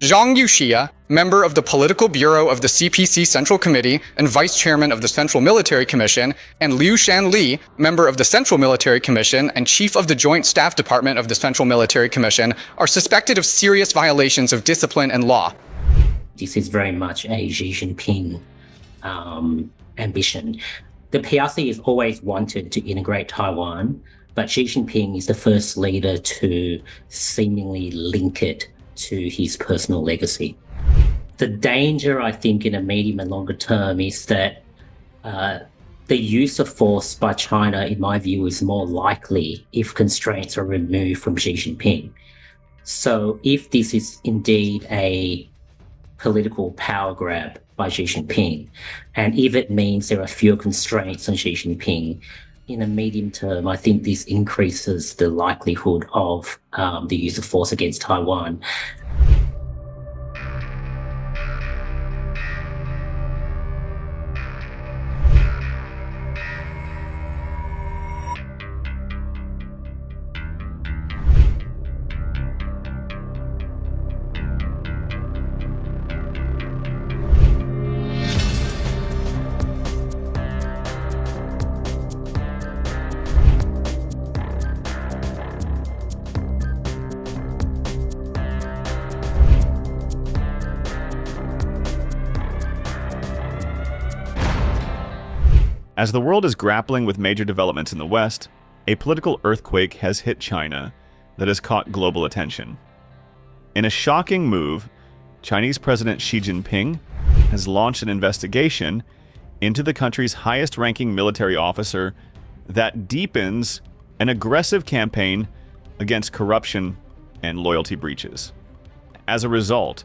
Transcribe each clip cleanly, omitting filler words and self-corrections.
Zhang Youxia, member of the Political Bureau of the CPC Central Committee and Vice Chairman of the Central Military Commission, and Liu Shanli, member of the Central Military Commission and Chief of the Joint Staff Department of the Central Military Commission, are suspected of serious violations of discipline and law. This is very much a Xi Jinping ambition. The PRC has always wanted to integrate Taiwan, but Xi Jinping is the first leader to seemingly link it to his personal legacy. The danger, I think, in a medium and longer term is that the use of force by China, in my view, is more likely if constraints are removed from Xi Jinping. So if this is indeed a political power grab by Xi Jinping, and if it means there are fewer constraints on Xi Jinping, in a medium term, I think this increases the likelihood of the use of force against Taiwan. As the world is grappling with major developments in the West, a political earthquake has hit China that has caught global attention. In a shocking move, Chinese President Xi Jinping has launched an investigation into the country's highest-ranking military officer that deepens an aggressive campaign against corruption and loyalty breaches. As a result,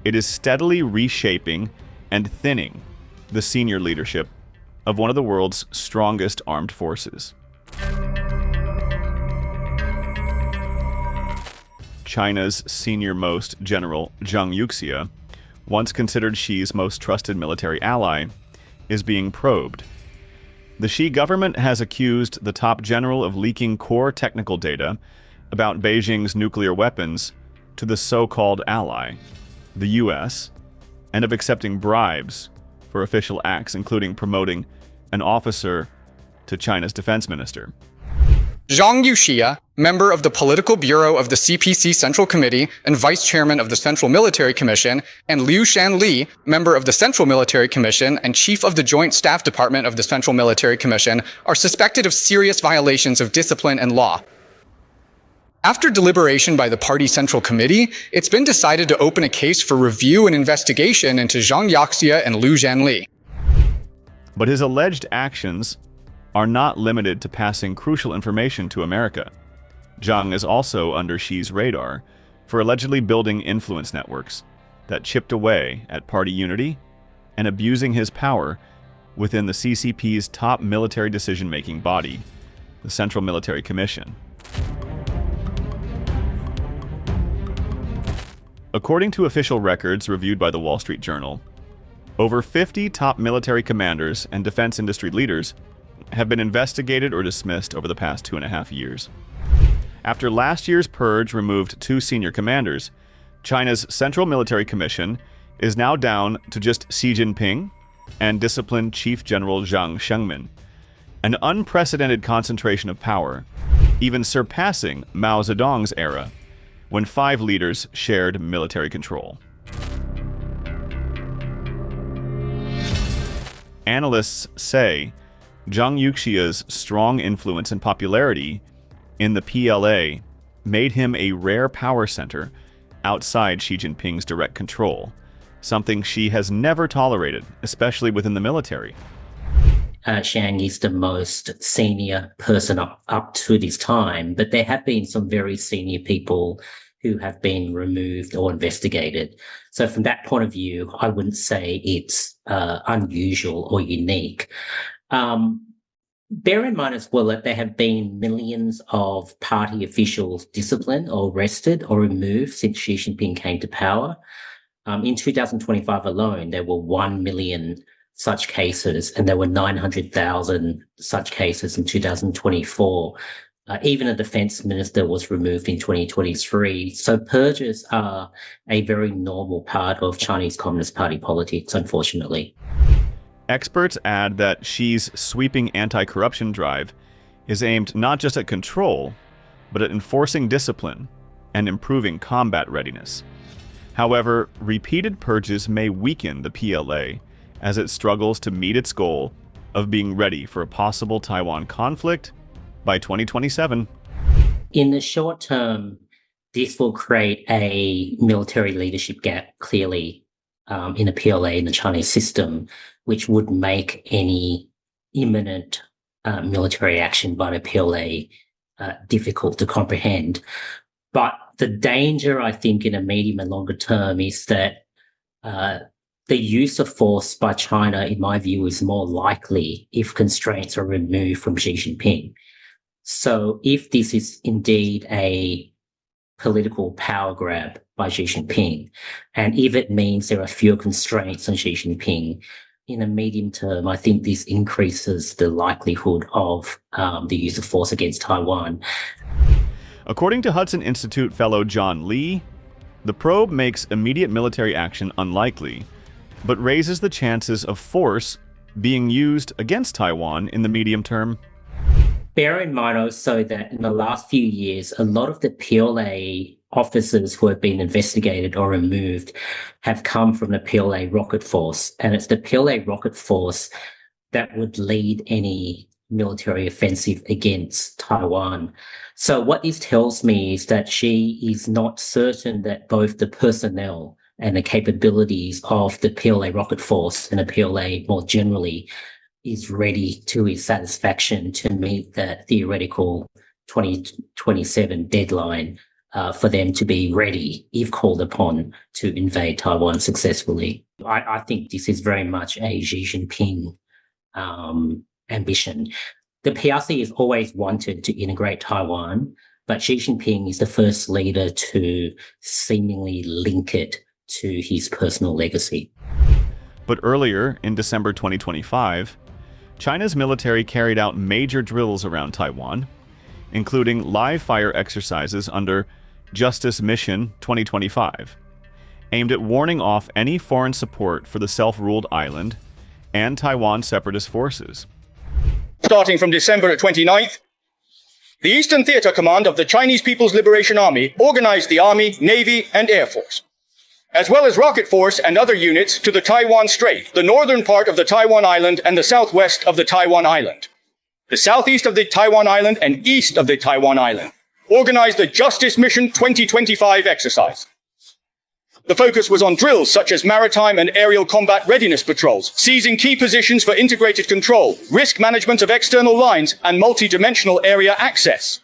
it is steadily reshaping and thinning the senior leadership of one of the world's strongest armed forces. China's senior-most General Zhang Youxia, once considered Xi's most trusted military ally, is being probed. The Xi government has accused the top general of leaking core technical data about Beijing's nuclear weapons to the so-called ally, the US, and of accepting bribes for official acts, including promoting an officer to China's defense minister. Zhang Youxia, member of the Political Bureau of the CPC Central Committee and Vice Chairman of the Central Military Commission, and Liu Shanli, member of the Central Military Commission and Chief of the Joint Staff Department of the Central Military Commission, are suspected of serious violations of discipline and law. After deliberation by the party Central Committee, it's been decided to open a case for review and investigation into Zhang Youxia and Liu Shanli. But his alleged actions are not limited to passing crucial information to America. Zhang is also under Xi's radar for allegedly building influence networks that chipped away at party unity and abusing his power within the CCP's top military decision-making body, the Central Military Commission. According to official records reviewed by the Wall Street Journal, over 50 top military commanders and defense industry leaders have been investigated or dismissed over the past 2.5 years. After last year's purge removed 2 senior commanders, China's Central Military Commission is now down to just Xi Jinping and disciplined Chief General Zhang Shengmin, an unprecedented concentration of power, even surpassing Mao Zedong's era, when 5 leaders shared military control. Analysts say Zhang Youxia's strong influence and popularity in the PLA made him a rare power center outside Xi Jinping's direct control, something Xi has never tolerated, especially within the military. Zhang is the most senior person up to this time, but there have been some very senior people who have been removed or investigated. So from that point of view, I wouldn't say it's unusual or unique. Bear in mind as well that there have been millions of party officials disciplined or arrested or removed since Xi Jinping came to power. In 2025 alone, there were 1 million such cases, and there were 900,000 such cases in 2024. Even a defense minister was removed in 2023. So purges are a very normal part of Chinese Communist Party politics, unfortunately. Experts add that Xi's sweeping anti-corruption drive is aimed not just at control, but at enforcing discipline and improving combat readiness. However, repeated purges may weaken the PLA as it struggles to meet its goal of being ready for a possible Taiwan conflict by 2027. In the short term, this will create a military leadership gap, clearly, in the PLA in the Chinese system, which would make any imminent military action by the PLA difficult to comprehend. But the danger, I think, in a medium and longer term is that the use of force by China, in my view, is more likely if constraints are removed from Xi Jinping. So if this is indeed a political power grab by Xi Jinping, and if it means there are fewer constraints on Xi Jinping, in the medium term, I think this increases the likelihood of the use of force against Taiwan. According to Hudson Institute fellow John Lee, the probe makes immediate military action unlikely, but raises the chances of force being used against Taiwan in the medium term. Bear in mind also that in the last few years, a lot of the PLA officers who have been investigated or removed have come from the PLA rocket force. And it's the PLA rocket force that would lead any military offensive against Taiwan. So what this tells me is that Xi is not certain that both the personnel and the capabilities of the PLA rocket force and the PLA more generally is ready to his satisfaction to meet the theoretical 2027 deadline for them to be ready, if called upon, to invade Taiwan successfully. I think this is very much a Xi Jinping ambition. The PRC has always wanted to integrate Taiwan, but Xi Jinping is the first leader to seemingly link it to his personal legacy. But earlier, in December 2025, China's military carried out major drills around Taiwan, including live-fire exercises under Justice Mission 2025, aimed at warning off any foreign support for the self-ruled island and Taiwan separatist forces. Starting from December 29th, the Eastern Theater Command of the Chinese People's Liberation Army organized the Army, Navy, and Air Force, as well as Rocket Force and other units to the Taiwan Strait, the northern part of the Taiwan Island and the southwest of the Taiwan Island, the southeast of the Taiwan Island and east of the Taiwan Island, organized the Justice Mission 2025 exercise. The focus was on drills such as maritime and aerial combat readiness patrols, seizing key positions for integrated control, risk management of external lines, and multi-dimensional area access.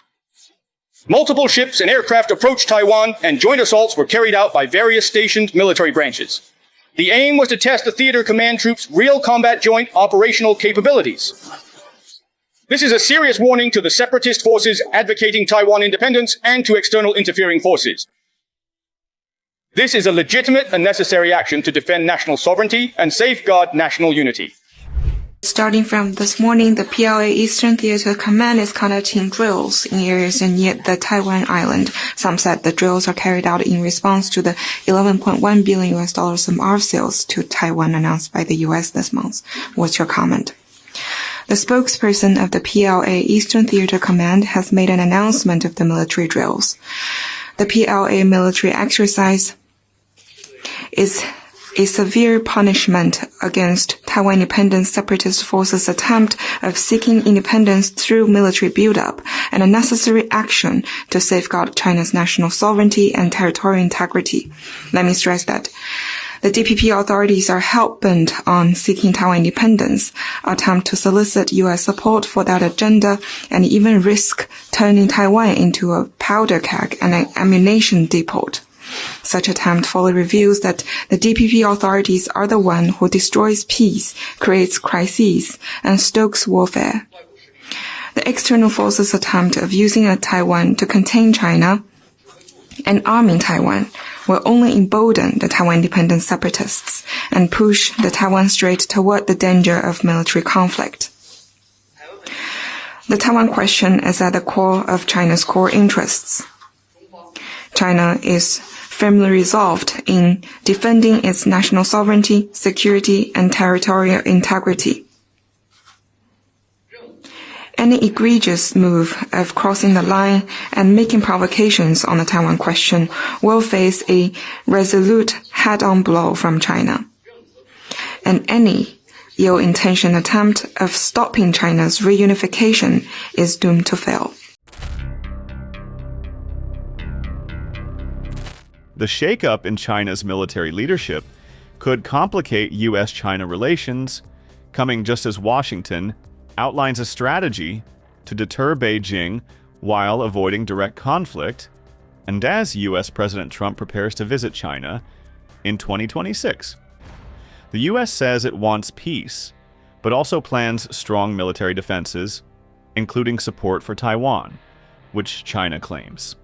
Multiple ships and aircraft approached Taiwan, and joint assaults were carried out by various stationed military branches. The aim was to test the theater command troops' real combat joint operational capabilities. This is a serious warning to the separatist forces advocating Taiwan independence and to external interfering forces. This is a legitimate and necessary action to defend national sovereignty and safeguard national unity. Starting from this morning, the PLA Eastern Theater Command is conducting drills in areas near the Taiwan Island. Some said the drills are carried out in response to the $11.1 billion of arms sales to Taiwan announced by the US this month. What's your comment? The spokesperson of the PLA Eastern Theater Command has made an announcement of the military drills. The PLA military exercise is a severe punishment against Taiwan independent separatist forces' attempt of seeking independence through military buildup and a necessary action to safeguard China's national sovereignty and territorial integrity. Let me stress that the DPP authorities are hell-bent on seeking Taiwan independence, attempt to solicit U.S. support for that agenda, and even risk turning Taiwan into a powder keg and an ammunition depot. Such attempt fully reveals that the DPP authorities are the one who destroys peace, creates crises, and stokes warfare. The external forces' attempt of using Taiwan to contain China and arming Taiwan will only embolden the Taiwan independent separatists and push the Taiwan Strait toward the danger of military conflict. The Taiwan question is at the core of China's core interests. China is firmly resolved in defending its national sovereignty, security, and territorial integrity. Any egregious move of crossing the line and making provocations on the Taiwan question will face a resolute head-on blow from China. And any ill-intentioned attempt of stopping China's reunification is doomed to fail. The shakeup in China's military leadership could complicate U.S.-China relations, coming just as Washington outlines a strategy to deter Beijing while avoiding direct conflict, and as U.S. President Trump prepares to visit China in 2026. The U.S. says it wants peace, but also plans strong military defenses, including support for Taiwan, which China claims.